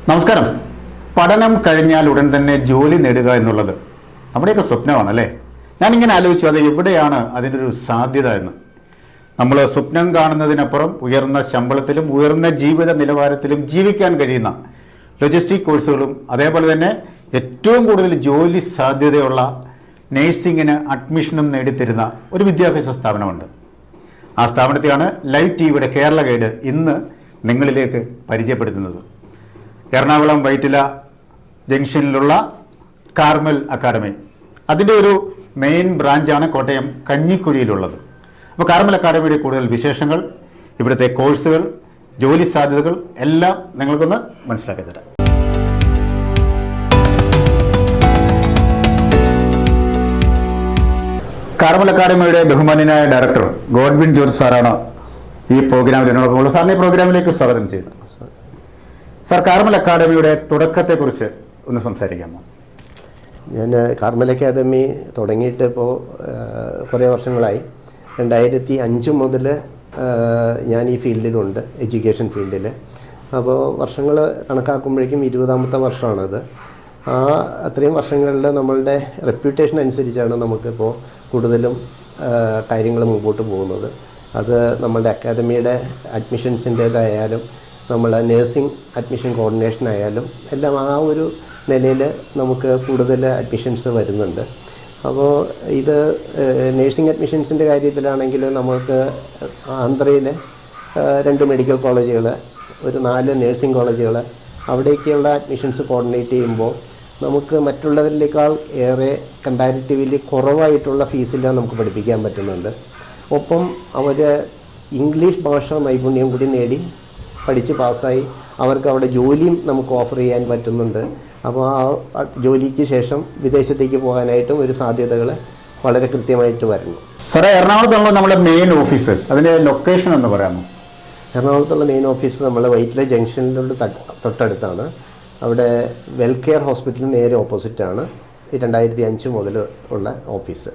നമസ്കാരം. പഠനം കഴിഞ്ഞാൽ ഉടൻ തന്നെ ജോലി നേടുക എന്നുള്ളത് നമ്മുടെയൊക്കെ സ്വപ്നമാണല്ലേ. ഞാനിങ്ങനെ ആലോചിച്ചു, അത് എവിടെയാണ് അതിൻ്റെ ഒരു സാധ്യത എന്ന്. നമ്മൾ സ്വപ്നം കാണുന്നതിനപ്പുറം ഉയർന്ന ശമ്പളത്തിലും ഉയർന്ന ജീവിത നിലവാരത്തിലും ജീവിക്കാൻ കഴിയുന്ന ലോജിസ്റ്റിക് കോഴ്സുകളും അതേപോലെ തന്നെ ഏറ്റവും കൂടുതൽ ജോലി സാധ്യതയുള്ള നേഴ്സിങ്ങിന് അഡ്മിഷനും നേടിത്തരുന്ന ഒരു വിദ്യാഭ്യാസ സ്ഥാപനമുണ്ട്. ആ സ്ഥാപനത്തെയാണ് ലൈവ് ടിവിയുടെ കേരള ഗൈഡ് ഇന്ന് നിങ്ങളിലേക്ക് പരിചയപ്പെടുത്തുന്നത്. എറണാകുളം വൈറ്റില ജംഗ്ഷനിലുള്ള കാർമൽ അക്കാഡമി, അതിൻ്റെ ഒരു മെയിൻ ബ്രാഞ്ചാണ് കോട്ടയം കഞ്ഞിക്കുഴിയിലുള്ളത്. അപ്പോൾ കാർമൽ അക്കാഡമിയുടെ കൂടുതൽ വിശേഷങ്ങൾ, ഇവിടുത്തെ കോഴ്സുകൾ, ജോലി സാധ്യതകൾ എല്ലാം നിങ്ങൾക്കൊന്ന് മനസ്സിലാക്കി തരാം. കാർമൽ അക്കാഡമിയുടെ ബഹുമാന്യനായ ഡയറക്ടർ ഗോഡ്വിൻ ജോർജ് സാറാണ് ഈ പ്രോഗ്രാമിൽ എന്നോടൊപ്പമുള്ള. സാറിന് ഈ പ്രോഗ്രാമിലേക്ക് സ്വാഗതം ചെയ്യുന്നു. സാർ, കാർമൽ അക്കാഡമിയുടെ തുടക്കത്തെക്കുറിച്ച് ഒന്ന് സംസാരിക്കാമോ? ഞാൻ കാർമൽ അക്കാദമി തുടങ്ങിയിട്ട് ഇപ്പോൾ കുറേ വർഷങ്ങളായി. 2005 മുതൽ ഞാൻ ഈ ഫീൽഡിലുണ്ട്, എഡ്യൂക്കേഷൻ ഫീൽഡിൽ. അപ്പോൾ വർഷങ്ങൾ കണക്കാക്കുമ്പോഴേക്കും 20ാമത്തെ വർഷമാണത്. അത്രയും വർഷങ്ങളിൽ നമ്മളുടെ റെപ്യൂട്ടേഷൻ അനുസരിച്ചാണ് നമുക്കിപ്പോൾ കൂടുതലും കാര്യങ്ങൾ മുമ്പോട്ട് പോകുന്നത്. അത് നമ്മളുടെ അക്കാദമിയുടെ അഡ്മിഷൻസിൻ്റേതായാലും നമ്മളെ നേഴ്സിംഗ് അഡ്മിഷൻ കോർഡിനേഷൻ ആയാലും എല്ലാം ആ ഒരു നിലയിൽ നമുക്ക് കൂടുതൽ അഡ്മിഷൻസ് വരുന്നുണ്ട്. അപ്പോൾ ഇത് നേഴ്സിംഗ് അഡ്മിഷൻസിൻ്റെ കാര്യത്തിലാണെങ്കിൽ നമുക്ക് ആന്ധ്രയിലെ 2 മെഡിക്കൽ കോളേജുകൾ, ഒരു 4 നേഴ്സിംഗ് കോളേജുകൾ, അവിടേക്കുള്ള അഡ്മിഷൻസ് കോർഡിനേറ്റ് ചെയ്യുമ്പോൾ നമുക്ക് മറ്റുള്ളവരിലേക്കാൾ ഏറെ കമ്പാരിറ്റീവ്ലി കുറവായിട്ടുള്ള ഫീസിലാണ് നമുക്ക് പഠിപ്പിക്കാൻ പറ്റുന്നുണ്ട്. ഒപ്പം അവർ ഇംഗ്ലീഷ് ഭാഷ നൈപുണ്യം കൂടി നേടി പഠിച്ച് പാസ്സായി അവർക്ക് അവിടെ ജോലിയും നമുക്ക് ഓഫർ ചെയ്യാൻ പറ്റുന്നുണ്ട്. അപ്പോൾ ആ ജോലിക്ക് ശേഷം വിദേശത്തേക്ക് പോകാനായിട്ടും ഒരു സാധ്യതകൾ വളരെ കൃത്യമായിട്ട് വരുന്നു. സാറേ, എറണാകുളത്തുള്ള നമ്മുടെ മെയിൻ ഓഫീസ്, അതിൻ്റെ ലൊക്കേഷൻ എന്ന് പറയാമോ? എറണാകുളത്തുള്ള മെയിൻ ഓഫീസ് നമ്മൾ വൈറ്റില ജംഗ്ഷനിലുള്ള തൊട്ടടുത്താണ്. അവിടെ വെൽകെയർ ഹോസ്പിറ്റലിന് നേരെ ഓപ്പോസിറ്റാണ് 2005 മുതൽ ഉള്ള ഓഫീസ്.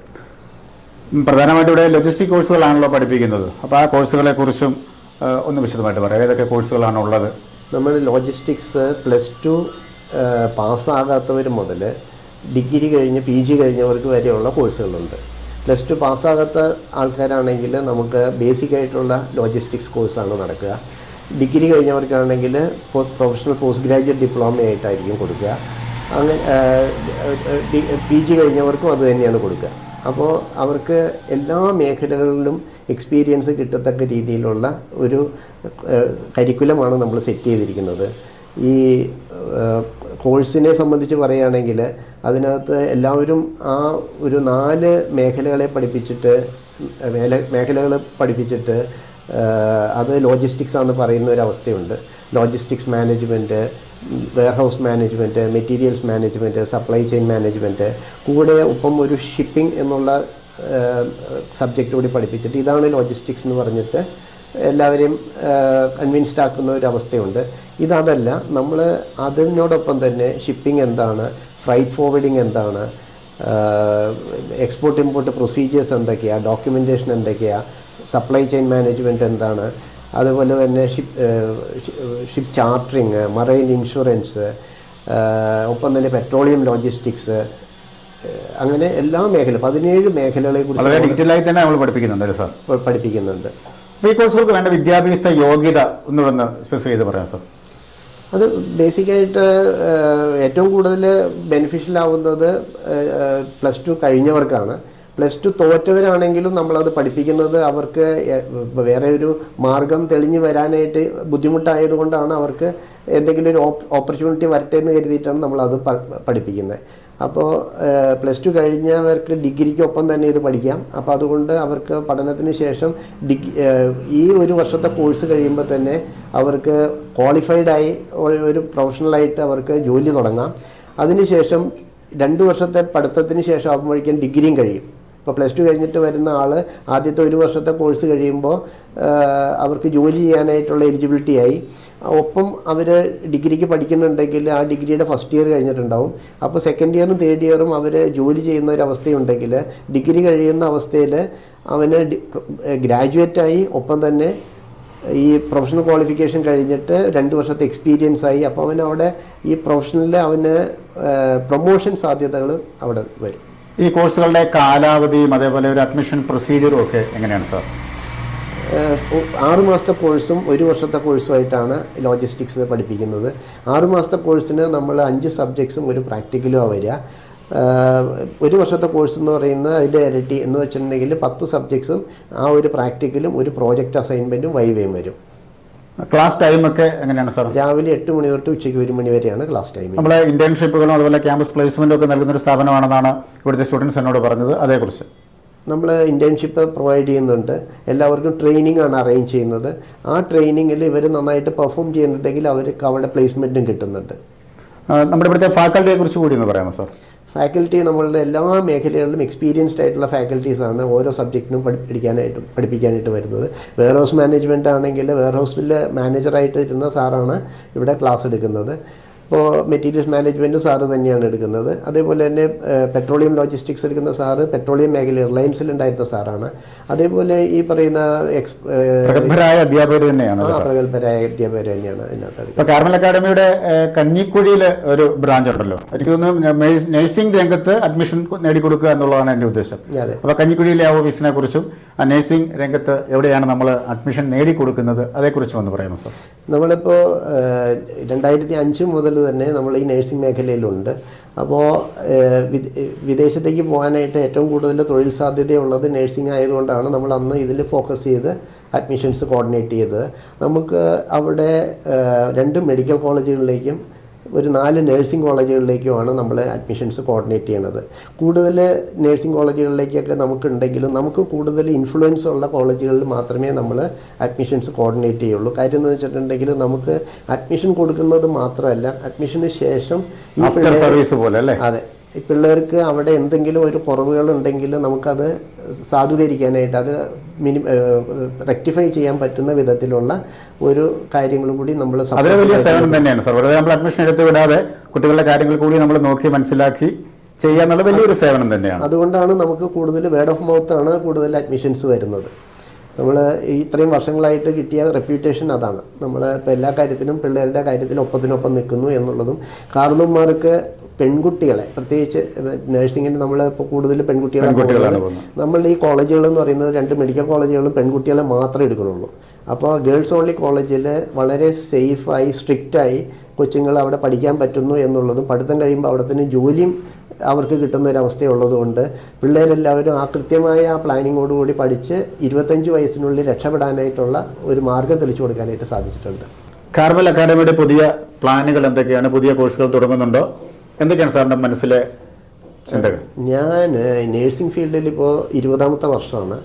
പ്രധാനമായിട്ടും ഇവിടെ ലോജിസ്റ്റിക് കോഴ്സുകളാണല്ലോ പഠിപ്പിക്കുന്നത്. അപ്പോൾ ആ കോഴ്സുകളെ കുറിച്ചും ഒന്ന് വിശദമായിട്ട് പറയാം. ഏതൊക്കെ കോഴ്സുകളാണ് ഉള്ളത്? നമ്മൾ ലോജിസ്റ്റിക്സ് +2 പാസ്സാകാത്തവർ മുതൽ ഡിഗ്രി കഴിഞ്ഞ് PG കഴിഞ്ഞവർക്ക് വരെയുള്ള കോഴ്സുകളുണ്ട്. +2 പാസ്സാകാത്ത ആൾക്കാരാണെങ്കിൽ നമുക്ക് ബേസിക്കായിട്ടുള്ള ലോജിസ്റ്റിക്സ് കോഴ്സാണ് നടക്കുക. ഡിഗ്രി കഴിഞ്ഞവർക്കാണെങ്കിൽ പ്രൊഫഷണൽ പോസ്റ്റ് ഗ്രാജുവേറ്റ് ഡിപ്ലോമ ആയിട്ടായിരിക്കും കൊടുക്കുക. അങ്ങനെ PG കഴിഞ്ഞവർക്കും അത് തന്നെയാണ് കൊടുക്കുക. അപ്പോൾ അവർക്ക് എല്ലാ മേഖലകളിലും എക്സ്പീരിയൻസ് കിട്ടത്തക്ക രീതിയിലുള്ള ഒരു കരിക്കുലമാണ് നമ്മൾ സെറ്റ് ചെയ്തിരിക്കുന്നത്. ഈ കോഴ്സിനെ സംബന്ധിച്ച് പറയുകയാണെങ്കിൽ അതിനകത്ത് എല്ലാവരും ആ ഒരു 4 മേഖലകളെ പഠിപ്പിച്ചിട്ട് അത് ലോജിസ്റ്റിക്സ് ആണെന്ന് പറയുന്ന ഒരു അവസ്ഥയുണ്ട്. Logistics management, warehouse management, materials management, supply chain management, കൂടെ ഒപ്പം ഒരു ഷിപ്പിംഗ് എന്നുള്ള സബ്ജക്റ്റ് കൂടി പഠിപ്പിച്ചിട്ട് ഇതാണ് ലോജിസ്റ്റിക്സ് എന്ന് പറഞ്ഞിട്ട് എല്ലാവരെയും കൺവിൻസ്ഡ് ആക്കുന്ന ഒരു അവസ്ഥയുണ്ട്. ഇതല്ല, നമ്മൾ അതിനോടൊപ്പം തന്നെ ഷിപ്പിംഗ് എന്താണ്, ഫ്രൈറ്റ് ഫോർവേഡിങ് എന്താണ്, എക്സ്പോർട്ട് ഇമ്പോർട്ട് പ്രൊസീജിയേഴ്സ് എന്തൊക്കെയാണ്, ഡോക്യുമെൻറ്റേഷൻ എന്തൊക്കെയാണ്, സപ്ലൈ ചെയിൻ മാനേജ്മെൻറ്റ് എന്താണ്, അതുപോലെ തന്നെ ഷിപ്പ് ചാർട്ടറിങ്, മറൈൻ ഇൻഷുറൻസ്, ഒപ്പം തന്നെ പെട്രോളിയം ലോജിസ്റ്റിക്സ്, അങ്ങനെ എല്ലാ 17 മേഖലകളെ കുറിച്ച് വളരെ ഡീറ്റെയിലായി തന്നെ നമ്മൾ പഠിപ്പിക്കുന്നുണ്ട്. ഈ കോഴ്സുകൾക്ക് വേണ്ട വിദ്യാഭ്യാസ യോഗ്യത ഒന്നുകൂടെ സ്പെസിഫൈ ചെയ്ത് പറയാം സാർ. അത് ബേസിക്കായിട്ട് ഏറ്റവും കൂടുതൽ ബെനിഫിഷ്യൽ ആവുന്നത് +2 കഴിഞ്ഞവർക്കാണ്. +2 തോറ്റവരാണെങ്കിലും നമ്മളത് പഠിപ്പിക്കുന്നത് അവർക്ക് വേറെ ഒരു മാർഗം തെളിഞ്ഞു വരാനായിട്ട് ബുദ്ധിമുട്ടായതുകൊണ്ടാണ് അവർക്ക് എന്തെങ്കിലും ഒരു ഓപ്പർച്യൂണിറ്റി വരട്ടെ എന്ന് കരുതിയിട്ടാണ് നമ്മളത് പഠിപ്പിക്കുന്നത്. അപ്പോൾ +2 കഴിഞ്ഞവർക്ക് ഡിഗ്രിക്കൊപ്പം തന്നെ ഇത് പഠിക്കാം. അപ്പോൾ അതുകൊണ്ട് അവർക്ക് പഠനത്തിന് ശേഷം ഈ ഒരു വർഷത്തെ കോഴ്സ് കഴിയുമ്പോൾ തന്നെ അവർക്ക് ക്വാളിഫൈഡായി ഒരു പ്രൊഫഷണലായിട്ട് അവർക്ക് ജോലി തുടങ്ങാം. അതിനുശേഷം 2 വർഷത്തെ പഠിത്തത്തിന് ശേഷം ആകുമ്പോഴേക്കും ഡിഗ്രിയും കഴിയും. ഇപ്പോൾ +2 കഴിഞ്ഞിട്ട് വരുന്ന ആൾ ആദ്യത്തെ 1 വർഷത്തെ കോഴ്സ് കഴിയുമ്പോൾ അവർക്ക് ജോലി ചെയ്യാനായിട്ടുള്ള എലിജിബിലിറ്റി ആയി. ഒപ്പം അവർ ഡിഗ്രിക്ക് പഠിക്കുന്നുണ്ടെങ്കിൽ ആ ഡിഗ്രിയുടെ ഫസ്റ്റ് ഇയർ കഴിഞ്ഞിട്ടുണ്ടാവും. അപ്പോൾ സെക്കൻഡ് ഇയറും തേർഡ് ഇയറും അവർ ജോലി ചെയ്യുന്ന ഒരു അവസ്ഥയുണ്ടെങ്കിൽ ഡിഗ്രി കഴിയുന്ന അവസ്ഥയിൽ അവന് ഗ്രാജുവേറ്റായി ഒപ്പം തന്നെ ഈ പ്രൊഫഷണൽ ക്വാളിഫിക്കേഷൻ കഴിഞ്ഞിട്ട് 2 വർഷത്തെ എക്സ്പീരിയൻസ് ആയി. അപ്പോൾ അവൻ അവിടെ ഈ പ്രൊഫഷനിൽ അവന് പ്രൊമോഷൻ സാധ്യതകൾ അവിടെ വരും. ഈ കോഴ്സുകളുടെ കാലാവധിയും അതേപോലെ ഒരു അഡ്മിഷൻ പ്രൊസീജിയറും ഒക്കെ എങ്ങനെയാണ് സാർ? 6 മാസത്തെ കോഴ്സും 1 വർഷത്തെ കോഴ്സുമായിട്ടാണ് ലോജിസ്റ്റിക്സ് പഠിപ്പിക്കുന്നത്. 6 മാസത്തെ കോഴ്സിന് നമ്മൾ 5 സബ്ജക്ട്സും ഒരു പ്രാക്ടിക്കലും വരിക. 1 വർഷത്തെ കോഴ്സ് എന്ന് പറയുന്നത് അതിൻ്റെ ഇരട്ടി എന്ന് വെച്ചിട്ടുണ്ടെങ്കിൽ 10 സബ്ജക്ട്സും ആ ഒരു പ്രാക്ടിക്കലും ഒരു പ്രോജക്റ്റ് അസൈൻമെൻറ്റും വൈവേയും വരും. ക്ലാസ് ടൈമൊക്കെ എങ്ങനെയാണ് സാർ? രാവിലെ 8 മണി തൊട്ട് ഉച്ചയ്ക്ക് 1 മണി വരെയാണ് ക്ലാസ് ടൈം. നമ്മളെ ഇന്റേൺഷിപ്പുകളും അതുപോലെ ക്യാമ്പസ് പ്ലേസ്മെന്റും ഒക്കെ നൽകുന്ന ഒരു സ്ഥാപനമാണെന്നാണ് ഇവിടുത്തെ സ്റ്റുഡൻസ് എന്നോട് പറഞ്ഞത്. അതേക്കുറിച്ച് നമ്മൾ ഇന്റേൺഷിപ്പ് പ്രൊവൈഡ് ചെയ്യുന്നുണ്ട്. എല്ലാവർക്കും ട്രെയിനിങ് ആണ് അറേഞ്ച് ചെയ്യുന്നത്. ആ ട്രെയിനിങ്ങിൽ ഇവർ നന്നായിട്ട് പെർഫോം ചെയ്യുന്നുണ്ടെങ്കിൽ അവർക്ക് അവിടെ പ്ലേസ്മെൻറ്റും കിട്ടുന്നുണ്ട്. നമ്മുടെ ഇവിടുത്തെ ഫാക്കൽറ്റിയെ കുറിച്ച് കൂടി ഒന്ന് പറയാമോ സാർ? ഫാക്കൽറ്റി നമ്മളുടെ എല്ലാ മേഖലകളിലും എക്സ്പീരിയൻസ്ഡ് ആയിട്ടുള്ള ഫാക്കൽറ്റീസാണ് ഓരോ സബ്ജക്റ്റിനും പഠിപ്പിക്കാനായിട്ട് വരുന്നത്. വെയർ ഹൗസ് മാനേജ്മെൻറ്റ് ആണെങ്കിൽ വെയർ ഹൗസിൽ മാനേജറായിട്ട് ഇരുന്ന സാറാണ് ഇവിടെ ക്ലാസ് എടുക്കുന്നത്. ഇപ്പോൾ മെറ്റീരിയൽസ് മാനേജ്മെൻറ്റും സാറ് തന്നെയാണ് എടുക്കുന്നത്. അതേപോലെ തന്നെ പെട്രോളിയം ലോജിസ്റ്റിക്സ് എടുക്കുന്ന സാറ് പെട്രോളിയം മേഖല റിലയൻസിലുണ്ടായിരുന്ന സാറാണ്. അതേപോലെ ഈ പറയുന്ന പ്രഗത്ഭരായ അധ്യാപകർ തന്നെയാണ് പ്രഗത്ഭരായ അധ്യാപകർ തന്നെയാണ് അതിനകത്ത്. ഇപ്പോൾ കാർമൽ അക്കാഡമിയുടെ കഞ്ഞിക്കുഴിയിൽ ഒരു ബ്രാഞ്ച് ഉണ്ടല്ലോ. എനിക്ക് തോന്നുന്നു നഴ്സിംഗ് രംഗത്ത് അഡ്മിഷൻ നേടിക്കൊടുക്കുക എന്നുള്ളതാണ് എൻ്റെ ഉദ്ദേശം. അപ്പോൾ കഞ്ഞിക്കുഴിയിലെ ആ ഓഫീസിനെ കുറിച്ചും ആ നഴ്സിംഗ് രംഗത്ത് എവിടെയാണ് നമ്മൾ അഡ്മിഷൻ നേടിക്കൊടുക്കുന്നത് അതേക്കുറിച്ചും ഒന്ന് പറയാമോ സാർ? നമ്മളിപ്പോൾ 2005 മുതൽ തന്നെ നമ്മൾ ഈ നഴ്സിംഗ് മേഖലയിലുണ്ട്. അപ്പോൾ വിദേശത്തേക്ക് പോകാനായിട്ട് ഏറ്റവും കൂടുതൽ തൊഴിൽ സാധ്യതയുള്ളത് നഴ്സിംഗ് ആയതുകൊണ്ടാണ് നമ്മൾ അന്ന് ഇതിൽ ഫോക്കസ് ചെയ്ത് അഡ്മിഷൻസ് കോർഡിനേറ്റ് ചെയ്തത്. നമുക്ക് അവിടെ 2 മെഡിക്കൽ കോളേജുകളിലേക്കും ഒരു 4 നഴ്സിംഗ് കോളേജുകളിലേക്കുമാണ് നമ്മൾ അഡ്മിഷൻസ് കോർഡിനേറ്റ് ചെയ്യണത്. കൂടുതൽ നഴ്സിംഗ് കോളേജുകളിലേക്കൊക്കെ നമുക്കുണ്ടെങ്കിലും നമുക്ക് കൂടുതൽ ഇൻഫ്ലുവൻസ് ഉള്ള കോളേജുകളിൽ മാത്രമേ നമ്മൾ അഡ്മിഷൻസ് കോർഡിനേറ്റ് ചെയ്യുള്ളൂ. കാര്യം എന്ന് വെച്ചിട്ടുണ്ടെങ്കിൽ നമുക്ക് അഡ്മിഷൻ കൊടുക്കുന്നത് മാത്രമല്ല, അഡ്മിഷന് ശേഷം ഈ സർവീസ് പോലെ അല്ലേ? അതെ, ഈ പിള്ളേർക്ക് അവിടെ എന്തെങ്കിലും ഒരു കുറവുകളുണ്ടെങ്കിൽ നമുക്കത് സാധൂകരിക്കാനായിട്ട് അത് റെക്ടിഫൈ ചെയ്യാൻ പറ്റുന്ന വിധത്തിലുള്ള ഒരു കാര്യങ്ങൾ കൂടി നമ്മൾ അതൊരു വലിയ സേവനം തന്നെയാണ് സാർ. വെറുതെ നമ്മൾ അഡ്മിഷൻ എടുത്ത് വിടാതെ കുട്ടികളുടെ കാര്യങ്ങൾ കൂടി നമ്മൾ നോക്കി മനസ്സിലാക്കി ചെയ്യാന്നുള്ള വലിയൊരു സേവനം തന്നെയാണ്. അതുകൊണ്ടാണ് നമുക്ക് കൂടുതൽ വേർഡ് ഓഫ് മൗത്ത് ആണ് കൂടുതൽ അഡ്മിഷൻസ് വരുന്നത്. നമ്മൾ ഇത്രയും വർഷങ്ങളായിട്ട് കിട്ടിയ റെപ്യൂട്ടേഷൻ അതാണ്. നമ്മൾ ഇപ്പോൾ എല്ലാ കാര്യത്തിനും പിള്ളേരുടെ കാര്യത്തിൽ ഒപ്പത്തിനൊപ്പം നിൽക്കുന്നു എന്നുള്ളതും കാരണവന്മാർക്ക് പെൺകുട്ടികളെ പ്രത്യേകിച്ച് നഴ്സിംഗിന് നമ്മൾ ഇപ്പോൾ കൂടുതൽ പെൺകുട്ടികളാണ്. നമ്മൾ ഈ കോളേജുകൾ എന്ന് പറയുന്നത് 2 മെഡിക്കൽ കോളേജുകളും പെൺകുട്ടികളെ മാത്രമേ എടുക്കണുള്ളൂ. അപ്പോൾ ഗേൾസ് ഓൺലി കോളേജിൽ വളരെ സേഫായി സ്ട്രിക്റ്റായി കൊച്ചുങ്ങൾ അവിടെ പഠിക്കാൻ പറ്റുന്നു എന്നുള്ളതും പഠിത്തം കഴിയുമ്പോൾ അവിടെ തന്നെ ജോലിയും അവർക്ക് കിട്ടുന്ന ഒരവസ്ഥയുള്ളത് കൊണ്ട് പിള്ളേരെല്ലാവരും ആ കൃത്യമായ ആ പ്ലാനിങ്ങോടുകൂടി പഠിച്ച് 25 വയസ്സിനുള്ളിൽ രക്ഷപ്പെടാനായിട്ടുള്ള ഒരു മാർഗം തെളിച്ചു കൊടുക്കാനായിട്ട് സാധിച്ചിട്ടുണ്ട്. കാർമൽ അക്കാഡമിയുടെ പുതിയ പ്ലാനുകൾ എന്തൊക്കെയാണ്? പുതിയ കോഴ്സുകൾ തുടങ്ങുന്നുണ്ടോ? എന്തൊക്കെയാണ് സാറിൻ്റെ മനസ്സിലെ ചിന്തകൾ? ഞാൻ നേഴ്സിംഗ് ഫീൽഡിൽ ഇപ്പോൾ 20ാമത്തെ വർഷമാണ്.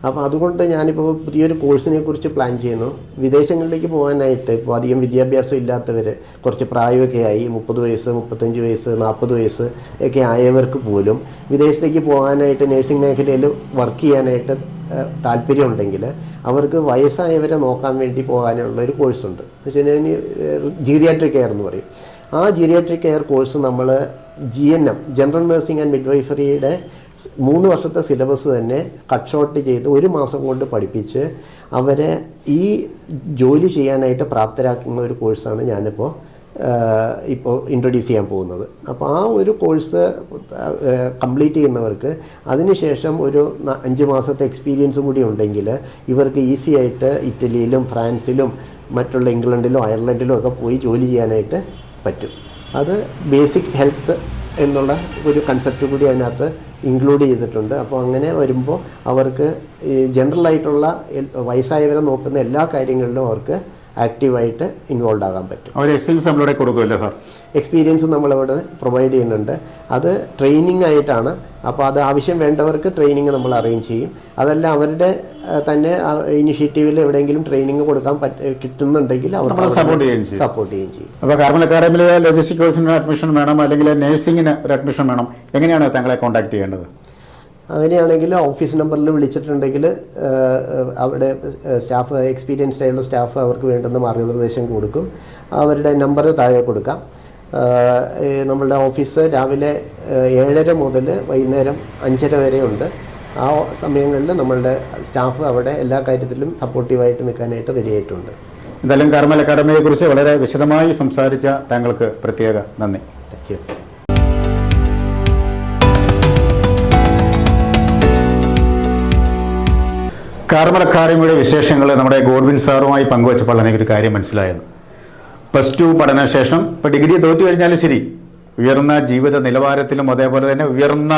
അപ്പോൾ അതുകൊണ്ട് ഞാനിപ്പോൾ പുതിയൊരു കോഴ്സിനെ കുറിച്ച് പ്ലാൻ ചെയ്യുന്നു. വിദേശങ്ങളിലേക്ക് പോകാനായിട്ട് ഇപ്പോൾ അധികം വിദ്യാഭ്യാസം ഇല്ലാത്തവർ, കുറച്ച് പ്രായമൊക്കെ ആയി 30 വയസ്സ് 35 വയസ്സ് 40 വയസ്സ് ഒക്കെ ആയവർക്ക് പോലും വിദേശത്തേക്ക് പോകാനായിട്ട് നഴ്സിംഗ് മേഖലയിൽ വർക്ക് ചെയ്യാനായിട്ട് താല്പര്യമുണ്ടെങ്കിൽ അവർക്ക് വയസ്സായവരെ നോക്കാൻ വേണ്ടി പോകാനുള്ള ഒരു കോഴ്സുണ്ട്. എന്ന് വെച്ച് കഴിഞ്ഞാൽ ജീറിയാട്രിക് കെയർ എന്ന് പറയും. ആ ജീറിയാട്രിക് കെയർ കോഴ്സ് നമ്മൾ GNM ജനറൽ നഴ്സിംഗ് ആൻഡ് മിഡ്വൈഫറിയുടെ 3 വർഷത്തെ സിലബസ് തന്നെ കട്ട് ഷോർട്ട് ചെയ്ത് 1 മാസം കൊണ്ട് പഠിപ്പിച്ച് അവരെ ഈ ജോലി ചെയ്യാനായിട്ട് പ്രാപ്തരാക്കുന്ന ഒരു കോഴ്സാണ് ഞാനിപ്പോൾ ഇൻട്രൊഡ്യൂസ് ചെയ്യാൻ പോകുന്നത്. അപ്പോൾ ആ ഒരു കോഴ്സ് കംപ്ലീറ്റ് ചെയ്യുന്നവർക്ക് അതിനുശേഷം ഒരു 5 മാസത്തെ എക്സ്പീരിയൻസ് കൂടി ഉണ്ടെങ്കിൽ ഇവർക്ക് ഈസി ആയിട്ട് ഇറ്റലിയിലും ഫ്രാൻസിലും മറ്റുള്ള ഇംഗ്ലണ്ടിലോ അയർലൻഡിലോ ഒക്കെ പോയി ജോലി ചെയ്യാനായിട്ട് പറ്റും. അത് ബേസിക് ഹെൽത്ത് എന്നുള്ള ഒരു കൺസെപ്റ്റ് കൂടി അതിനകത്ത് ഇൻക്ലൂഡ് ചെയ്തിട്ടുണ്ട്. അപ്പോൾ അങ്ങനെ വരുമ്പോൾ അവർക്ക് ഈ ജനറലായിട്ടുള്ള വയസ്സായവരെ നോക്കുന്ന എല്ലാ കാര്യങ്ങളിലും അവർക്ക് ആക്റ്റീവായിട്ട് ഇൻവോൾവ് ആകാൻ പറ്റും. എക്സ്പീരിയൻസ് നമ്മളിവിടെ പ്രൊവൈഡ് ചെയ്യുന്നുണ്ട്. അത് ട്രെയിനിങ് ആയിട്ടാണ്. അപ്പോൾ അത് ആവശ്യം വേണ്ടവർക്ക് ട്രെയിനിങ് നമ്മൾ അറേഞ്ച് ചെയ്യും. അതല്ല അവരുടെ തന്നെ ഇനിഷ്യേറ്റീവിൽ എവിടെയെങ്കിലും ട്രെയിനിങ് കൊടുക്കാൻ കിട്ടുന്നുണ്ടെങ്കിൽ അവർ സപ്പോർട്ട് ചെയ്യുകയും ചെയ്യും. അപ്പോൾ കാർമൽ അക്കാഡമിയിൽ ലോജിസ്റ്റിക് കോഴ്സിന് അഡ്മിഷൻ വേണം, അല്ലെങ്കിൽ നഴ്സിംഗിന് ഒരു അഡ്മിഷൻ വേണം, എങ്ങനെയാണ് താങ്കളെ കോൺടാക്ട് ചെയ്യേണ്ടത്? അങ്ങനെയാണെങ്കിൽ ഓഫീസ് നമ്പറിൽ വിളിച്ചിട്ടുണ്ടെങ്കിൽ അവിടെ സ്റ്റാഫ് എക്സ്പീരിയൻസ്ഡ് ആയിട്ടുള്ള സ്റ്റാഫ് അവർക്ക് വേണ്ടുന്ന മാർഗ്ഗനിർദ്ദേശം കൊടുക്കും. അവരുടെ നമ്പർ താഴെ കൊടുക്കാം. നമ്മളുടെ ഓഫീസ് രാവിലെ 7:30 മുതൽ വൈകുന്നേരം 5:30 വരെ ഉണ്ട്. ആ സമയങ്ങളിൽ നമ്മളുടെ സ്റ്റാഫ് അവിടെ എല്ലാ കാര്യത്തിലും സപ്പോർട്ടീവായിട്ട് നിൽക്കാനായിട്ട് റെഡി ആയിട്ടുണ്ട്. എന്തായാലും കാർമൽ അക്കാഡമിയെക്കുറിച്ച് വളരെ വിശദമായി സംസാരിച്ച താങ്കൾക്ക് പ്രത്യേക നന്ദി. Thank you. കാർമൽ അക്കാഡമിയുടെ വിശേഷങ്ങൾ നമ്മുടെ ഗോഡ്വിൻ സാറുമായി പങ്കുവച്ചപ്പോൾ എനിക്കൊരു കാര്യം മനസ്സിലായത്. +2 പഠനശേഷം ഇപ്പോൾ ഡിഗ്രി തോറ്റു കഴിഞ്ഞാലും ശരി, ഉയർന്ന ജീവിത നിലവാരത്തിലും അതേപോലെ തന്നെ ഉയർന്ന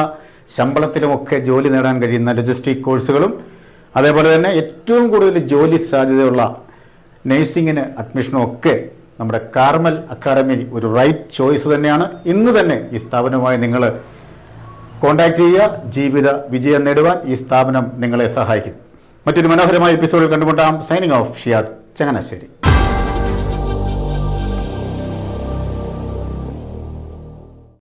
ശമ്പളത്തിലുമൊക്കെ ജോലി നേടാൻ കഴിയുന്ന ലോജിസ്റ്റിക് കോഴ്സുകളും അതേപോലെ തന്നെ ഏറ്റവും കൂടുതൽ ജോലി സാധ്യതയുള്ള നഴ്സിങ്ങിന് അഡ്മിഷനും ഒക്കെ നമ്മുടെ കാർമൽ അക്കാഡമി ഒരു റൈറ്റ് ചോയ്സ് തന്നെയാണ്. ഇന്ന് തന്നെ ഈ സ്ഥാപനവുമായി നിങ്ങൾ കോൺടാക്ട് ചെയ്യുക. ജീവിത വിജയം നേടുവാൻ ഈ സ്ഥാപനം നിങ്ങളെ സഹായിക്കും. മറ്റൊരു മനോഹരമായ എപ്പിസോഡിൽ കണ്ടുമുട്ടാം. Signing off Shiyad Changanassery.